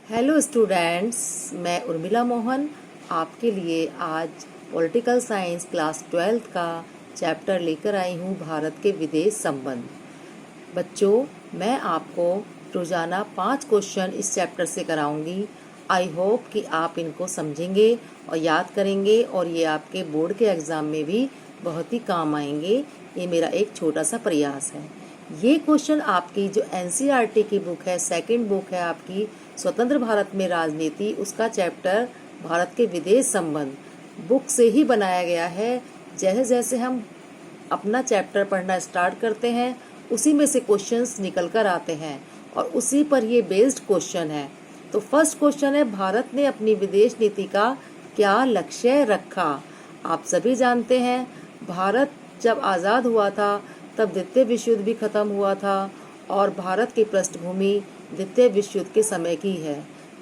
Hello students, मैं उर्मिला मोहन आपके लिए आज पॉलिटिकल साइंस क्लास 12th का चैप्टर लेकर आई हूँ, भारत के विदेश संबंध। बच्चों, मैं आपको रोज़ाना 5 क्वेश्चन इस चैप्टर से कराऊंगी। आई होप कि आप इनको समझेंगे और याद करेंगे और ये आपके बोर्ड के एग्ज़ाम में भी बहुत ही काम आएंगे। ये मेरा एक छोटा सा प्रयास है। ये क्वेश्चन आपकी जो एनसीईआरटी की बुक है, सेकंड बुक है आपकी स्वतंत्र भारत में राजनीति, उसका चैप्टर भारत के विदेश संबंध बुक से ही बनाया गया है। जैसे जैसे हम अपना चैप्टर पढ़ना स्टार्ट करते हैं उसी में से क्वेश्चंस निकल कर आते हैं और उसी पर ये बेस्ड क्वेश्चन है। तो फर्स्ट क्वेश्चन है, भारत ने अपनी विदेश नीति का क्या लक्ष्य रखा। आप सभी जानते हैं, भारत जब आज़ाद हुआ था तब द्वितीय विश्व युद्ध भी खत्म हुआ था और भारत की पृष्ठभूमि द्वितीय विश्व युद्ध के समय की है।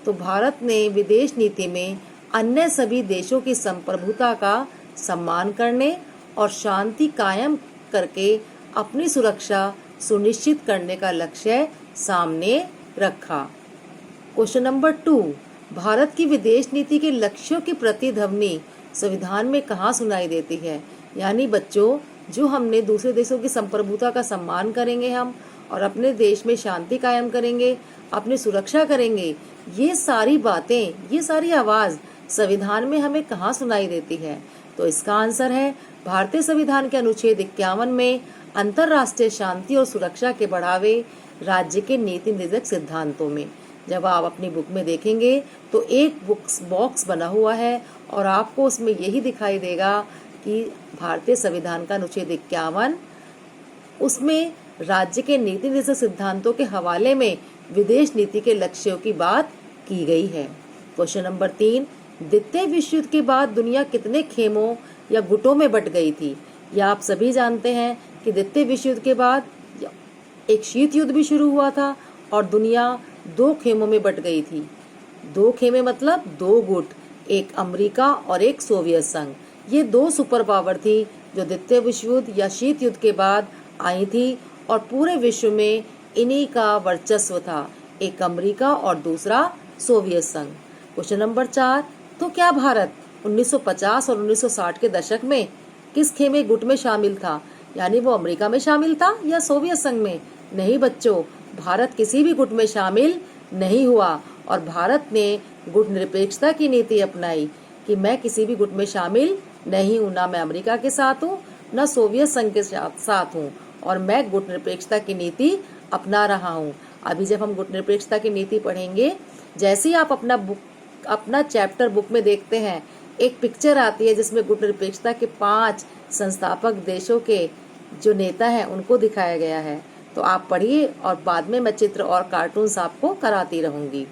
तो भारत ने विदेश नीति में अन्य सभी देशों की संप्रभुता का सम्मान करने और शांति कायम करके अपनी सुरक्षा सुनिश्चित करने का लक्ष्य सामने रखा। क्वेश्चन नंबर 2, भारत की विदेश नीति के लक्ष्यों की प्रतिध्वनि संविधान में कहाँ सुनाई देती है। यानी बच्चों, जो हमने दूसरे देशों की संप्रभुता का सम्मान करेंगे हम और अपने देश में शांति कायम करेंगे, अपनी सुरक्षा करेंगे, ये सारी बातें, ये सारी आवाज़ संविधान में हमें कहाँ सुनाई देती है। तो इसका आंसर है भारतीय संविधान के अनुच्छेद 51 में अंतर्राष्ट्रीय शांति और सुरक्षा के बढ़ावे राज्य के नीति निर्देशक सिद्धांतों में। जब आप अपनी बुक में देखेंगे तो एक बॉक्स बना हुआ है और आपको उसमें यही दिखाई देगा कि भारतीय संविधान का अनुच्छेद 51, उसमें राज्य के नीति निर्देशक सिद्धांतों के हवाले में विदेश नीति के लक्ष्यों की बात की गई है। क्वेश्चन नंबर 3, द्वितीय विश्व युद्ध के बाद दुनिया कितने खेमों या गुटों में बट गई थी। यह आप सभी जानते हैं कि द्वितीय विश्व युद्ध के बाद एक शीत युद्ध भी शुरू हुआ था और दुनिया 2 खेमों में बट गई थी। 2 खेमे मतलब 2 गुट, एक अमेरिका और एक सोवियत संघ। ये 2 सुपर पावर थी जो द्वितीय विश्व युद्ध या शीत युद्ध के बाद आई थी और पूरे विश्व में इन्हीं का वर्चस्व था, एक अमेरिका और दूसरा सोवियत संघ। क्वेश्चन नंबर 4, तो क्या भारत 1950 और 1960 के दशक में किस खेमे गुट में शामिल था। यानी वो अमेरिका में शामिल था या सोवियत संघ में। नहीं बच्चों, भारत किसी भी गुट में शामिल नहीं हुआ और भारत ने गुट निरपेक्षता की नीति अपनाई कि मैं किसी भी गुट में शामिल नहीं हूँ, ना मैं अमेरिका के साथ हूँ ना सोवियत संघ के साथ हूँ और मैं गुट निरपेक्षता की नीति अपना रहा हूँ। अभी जब हम गुट निरपेक्षता की नीति पढ़ेंगे, जैसे ही आप अपना चैप्टर बुक में देखते हैं, एक पिक्चर आती है जिसमें गुट निरपेक्षता के 5 संस्थापक देशों के जो नेता हैं उनको दिखाया गया है। तो आप पढ़िए और बाद में मैं चित्र और कार्टून्स आपको कराती रहूंगी।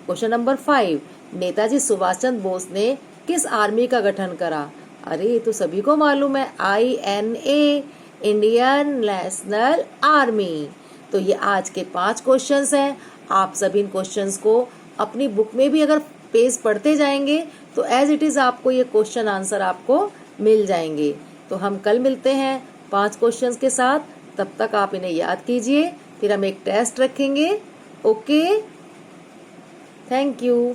क्वेश्चन नंबर 5, नेताजी सुभाष चंद्र बोस ने किस आर्मी का गठन करा। अरे ये तो सभी को मालूम है, INA, इंडियन नेशनल आर्मी। तो ये आज के 5 क्वेश्चंस हैं। आप सभी इन क्वेश्चंस को अपनी बुक में भी अगर पेज पढ़ते जाएंगे तो एज इट इज आपको ये क्वेश्चन आंसर आपको मिल जाएंगे। तो हम कल मिलते हैं 5 क्वेश्चंस के साथ, तब तक आप इन्हें याद कीजिए, फिर हम एक टेस्ट रखेंगे। Okay, thank you.